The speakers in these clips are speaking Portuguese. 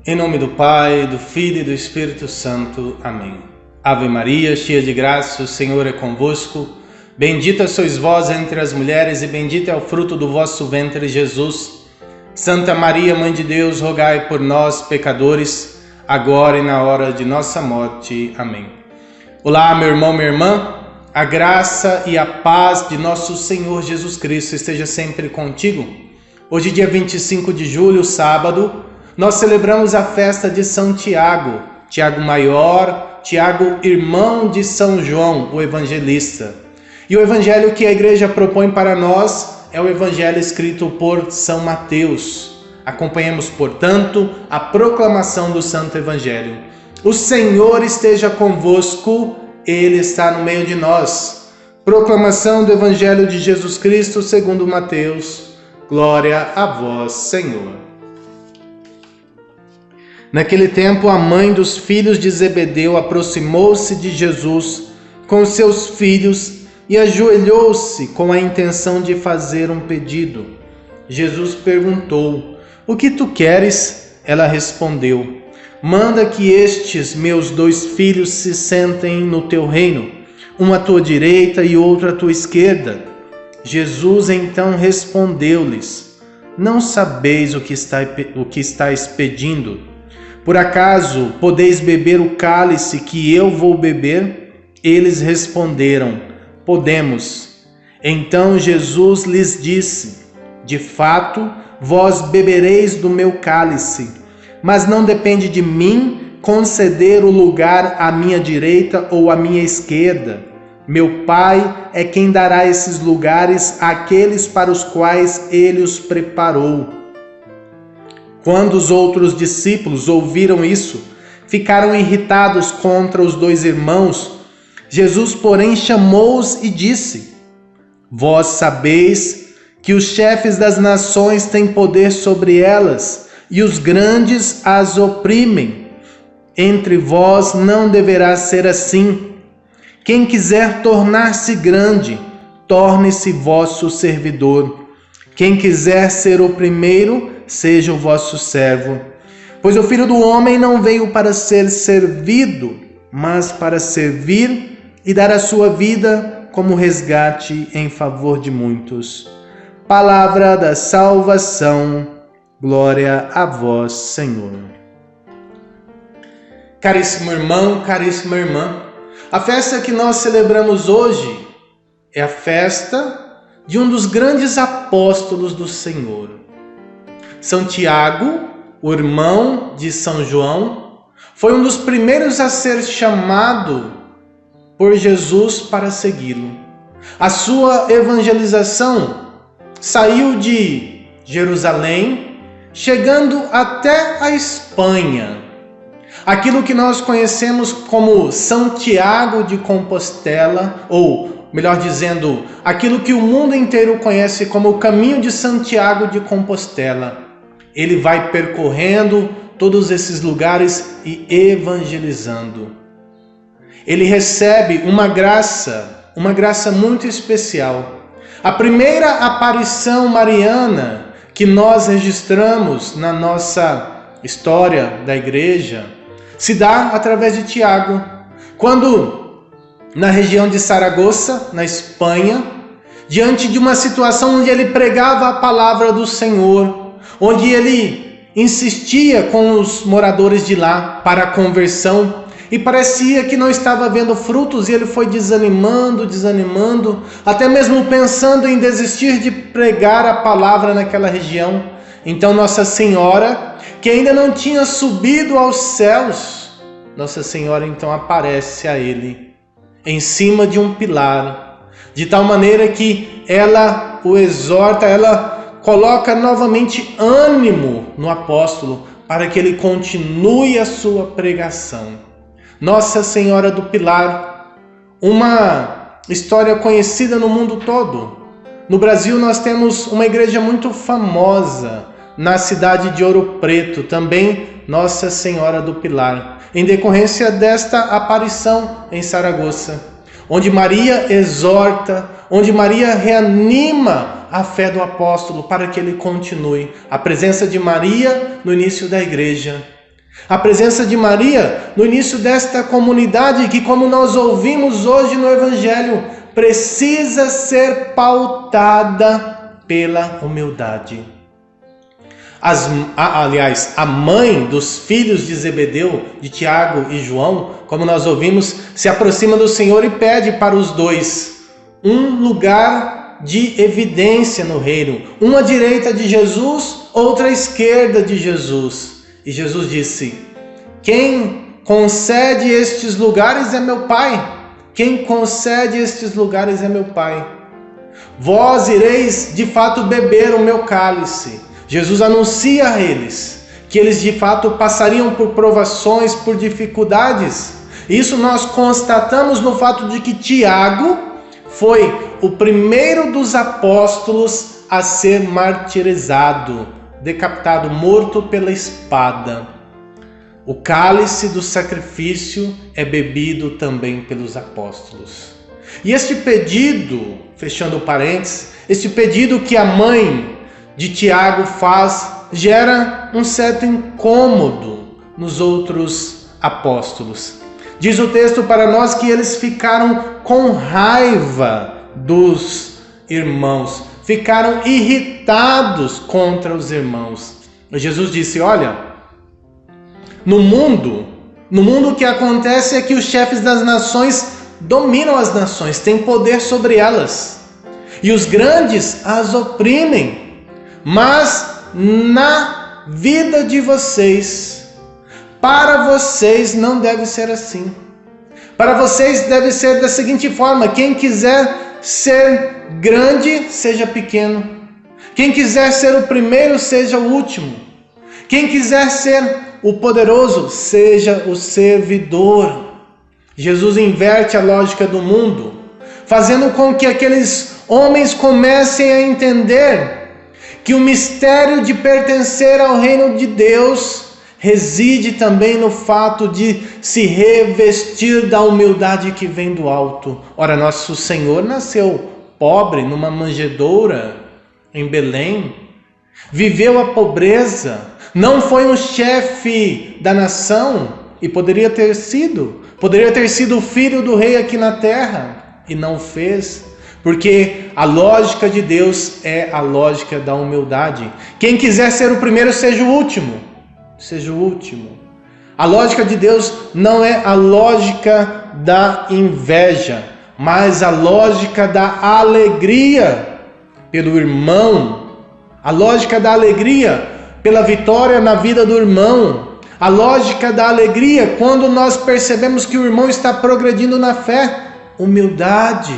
Em nome do Pai, do Filho e do Espírito Santo. Amém. Ave Maria, cheia de graça, o Senhor é convosco. Bendita sois vós entre as mulheres e bendito é o fruto do vosso ventre, Jesus. Santa Maria, Mãe de Deus, rogai por nós, pecadores, agora e na hora de nossa morte. Amém. Olá, meu irmão, minha irmã. A graça e a paz de nosso Senhor Jesus Cristo esteja sempre contigo. Hoje, dia 25 de julho, sábado, nós celebramos a festa de São Tiago, Tiago Maior, Tiago, irmão de São João, o evangelista. E o evangelho que a igreja propõe para nós é o evangelho escrito por São Mateus. Acompanhemos, portanto, a proclamação do Santo Evangelho. O Senhor esteja convosco, Ele está no meio de nós. Proclamação do Evangelho de Jesus Cristo segundo Mateus. Glória a vós, Senhor. Naquele tempo, a mãe dos filhos de Zebedeu aproximou-se de Jesus com seus filhos e ajoelhou-se com a intenção de fazer um pedido. Jesus perguntou: "O que tu queres?" Ela respondeu: "Manda que estes meus 2 filhos se sentem no teu reino, um à tua direita e outro à tua esquerda." Jesus então respondeu-lhes: "Não sabeis o que estáis pedindo? Por acaso podeis beber o cálice que eu vou beber?" Eles responderam: "Podemos." Então Jesus lhes disse: "De fato, vós bebereis do meu cálice, mas não depende de mim conceder o lugar à minha direita ou à minha esquerda. Meu Pai é quem dará esses lugares àqueles para os quais ele os preparou." Quando os outros discípulos ouviram isso, ficaram irritados contra os 2 irmãos. Jesus, porém, chamou-os e disse: "Vós sabeis que os chefes das nações têm poder sobre elas, e os grandes as oprimem. Entre vós não deverá ser assim. Quem quiser tornar-se grande, torne-se vosso servidor. Quem quiser ser o primeiro, seja o vosso servo. Pois o Filho do Homem não veio para ser servido, mas para servir e dar a sua vida como resgate em favor de muitos." Palavra da salvação. Glória a vós, Senhor. Caríssimo irmão, caríssima irmã, a festa que nós celebramos hoje é a festa de um dos grandes apóstolos do Senhor. São Tiago, o irmão de São João, foi um dos primeiros a ser chamado por Jesus para segui-lo. A sua evangelização saiu de Jerusalém, chegando até a Espanha. Aquilo que nós conhecemos como São Tiago de Compostela, ou melhor dizendo, aquilo que o mundo inteiro conhece como o caminho de Santiago de Compostela. Ele vai percorrendo todos esses lugares e evangelizando. Ele recebe uma graça muito especial. A primeira aparição mariana que nós registramos na nossa história da igreja se dá através de Tiago, quando na região de Saragoça, na Espanha, diante de uma situação onde ele pregava a palavra do Senhor, onde ele insistia com os moradores de lá para a conversão, e parecia que não estava vendo frutos, e ele foi desanimando, até mesmo pensando em desistir de pregar a palavra naquela região. Então Nossa Senhora, que ainda não tinha subido aos céus, Nossa Senhora então aparece a ele em cima de um pilar, de tal maneira que ela o exorta, ela coloca novamente ânimo no apóstolo para que ele continue a sua pregação. Nossa Senhora do Pilar, uma história conhecida no mundo todo. No Brasil nós temos uma igreja muito famosa na cidade de Ouro Preto, também Nossa Senhora do Pilar, em decorrência desta aparição em Saragoça, onde Maria exorta, onde Maria reanima a fé do apóstolo para que ele continue. A presença de Maria no início da igreja A presença de Maria no início desta comunidade, que, como nós ouvimos hoje no Evangelho, precisa ser pautada pela humildade. Aliás, a mãe dos filhos de Zebedeu, de Tiago e João, como nós ouvimos, se aproxima do Senhor e pede para os dois um lugar de evidência no reino, uma à direita de Jesus, outra à esquerda de Jesus. E Jesus disse: quem concede estes lugares é meu Pai. Quem concede estes lugares é meu Pai. Vós ireis de fato beber o meu cálice. Jesus anuncia a eles que eles de fato passariam por provações, por dificuldades. Isso nós constatamos no fato de que Tiago foi o primeiro dos apóstolos a ser martirizado, decapitado, morto pela espada. O cálice do sacrifício é bebido também pelos apóstolos. E este pedido, fechando parênteses, este pedido que a mãe de Tiago faz, gera um certo incômodo nos outros apóstolos. Diz o texto para nós que eles ficaram com raiva dos irmãos, ficaram irritados contra os irmãos. Jesus disse: olha, no mundo o que acontece é que os chefes das nações dominam as nações, têm poder sobre elas, e os grandes as oprimem. Mas na vida de vocês, para vocês não deve ser assim. Para vocês deve ser da seguinte forma: quem quiser ser grande, seja pequeno. Quem quiser ser o primeiro, seja o último. Quem quiser ser o poderoso, seja o servidor. Jesus inverte a lógica do mundo, fazendo com que aqueles homens comecem a entender que o mistério de pertencer ao reino de Deus reside também no fato de se revestir da humildade que vem do alto. Ora, nosso Senhor nasceu pobre numa manjedoura em Belém, viveu a pobreza, não foi um chefe da nação, e poderia ter sido o filho do rei aqui na terra, e não fez. Porque a lógica de Deus é a lógica da humildade. Quem quiser ser o primeiro, seja o último. Seja o último. A lógica de Deus não é a lógica da inveja, mas a lógica da alegria pelo irmão. A lógica da alegria pela vitória na vida do irmão. A lógica da alegria quando nós percebemos que o irmão está progredindo na fé. Humildade.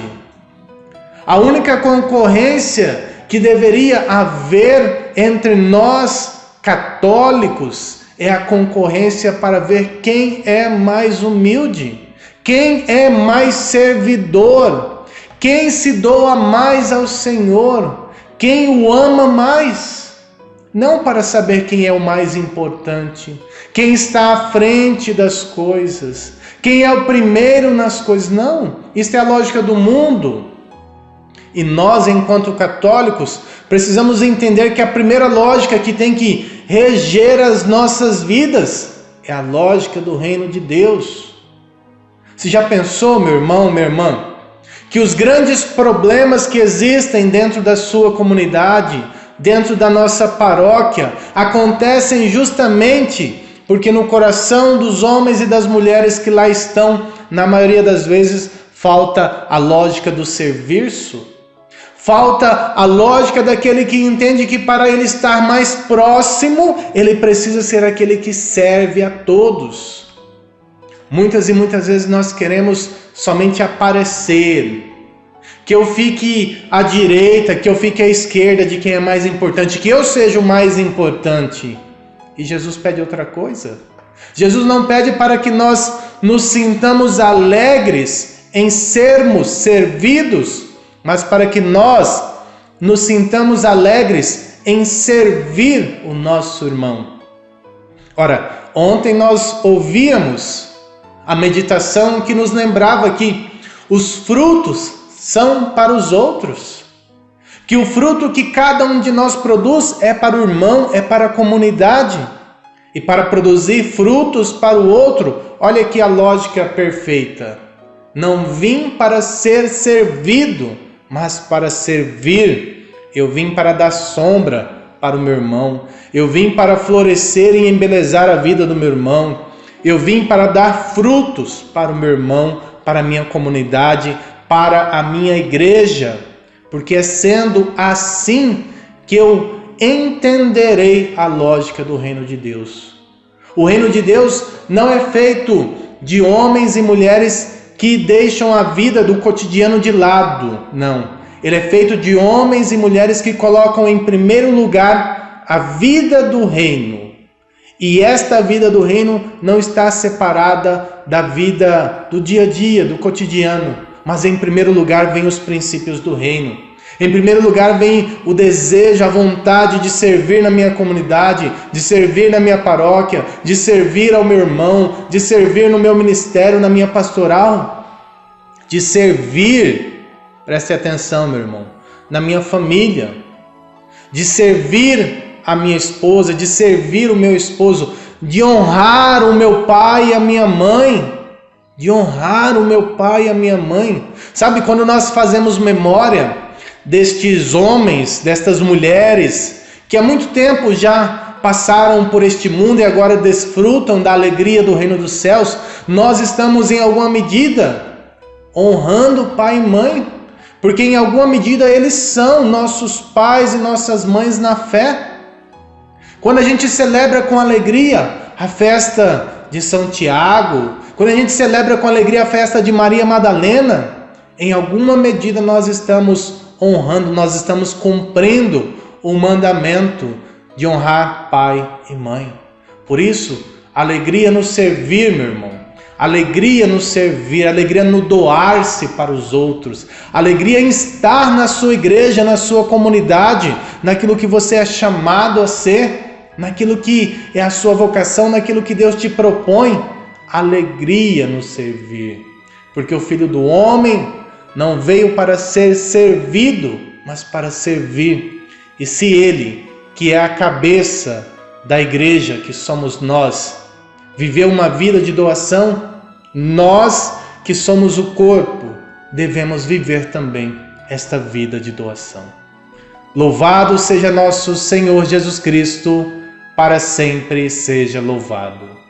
A única concorrência que deveria haver entre nós católicos é a concorrência para ver quem é mais humilde, quem é mais servidor, quem se doa mais ao Senhor, quem o ama mais. Não para saber quem é o mais importante, quem está à frente das coisas, quem é o primeiro nas coisas. Não, isso é a lógica do mundo. E nós, enquanto católicos, precisamos entender que a primeira lógica que tem que reger as nossas vidas é a lógica do reino de Deus. Você já pensou, meu irmão, minha irmã, que os grandes problemas que existem dentro da sua comunidade, dentro da nossa paróquia, acontecem justamente porque no coração dos homens e das mulheres que lá estão, na maioria das vezes, falta a lógica do serviço? Falta a lógica daquele que entende que para ele estar mais próximo, ele precisa ser aquele que serve a todos. Muitas e muitas vezes nós queremos somente aparecer, que eu fique à direita, que eu fique à esquerda de quem é mais importante, que eu seja o mais importante. E Jesus pede outra coisa. Jesus não pede para que nós nos sintamos alegres em sermos servidos, mas para que nós nos sintamos alegres em servir o nosso irmão. Ora, ontem nós ouvíamos a meditação que nos lembrava que os frutos são para os outros, que o fruto que cada um de nós produz é para o irmão, é para a comunidade. e para produzir frutos para o outro. Olha aqui a lógica perfeita. Não vim para ser servido, mas para servir. Eu vim para dar sombra para o meu irmão. Eu vim para florescer e embelezar a vida do meu irmão. Eu vim para dar frutos para o meu irmão, para a minha comunidade, para a minha igreja. Porque é sendo assim que eu entenderei a lógica do reino de Deus. O reino de Deus não é feito de homens e mulheres que deixam a vida do cotidiano de lado, não. Ele é feito de homens e mulheres que colocam em primeiro lugar a vida do reino. E esta vida do reino não está separada da vida do dia a dia, do cotidiano, mas em primeiro lugar vem os princípios do reino. Em primeiro lugar vem o desejo, a vontade de servir na minha comunidade, de servir na minha paróquia, de servir ao meu irmão, de servir no meu ministério, na minha pastoral, de servir, preste atenção, meu irmão, na minha família, de servir a minha esposa, de servir o meu esposo, de honrar o meu pai e a minha mãe, de honrar o meu pai e a minha mãe. Sabe, quando nós fazemos memória destes homens, destas mulheres, que há muito tempo já passaram por este mundo e agora desfrutam da alegria do reino dos céus, nós estamos em alguma medida honrando pai e mãe, porque em alguma medida eles são nossos pais e nossas mães na fé. Quando a gente celebra com alegria a festa de São Tiago, quando a gente celebra com alegria a festa de Maria Madalena, em alguma medida nós estamos honrando, nós estamos cumprindo o mandamento de honrar pai e mãe. Por isso, alegria no servir, meu irmão. Alegria no servir, alegria no doar-se para os outros. Alegria em estar na sua igreja, na sua comunidade, naquilo que você é chamado a ser, naquilo que é a sua vocação, naquilo que Deus te propõe. Alegria no servir. Porque o Filho do Homem não veio para ser servido, mas para servir. E se Ele, que é a cabeça da igreja, que somos nós, viveu uma vida de doação, nós, que somos o corpo, devemos viver também esta vida de doação. Louvado seja nosso Senhor Jesus Cristo, para sempre seja louvado.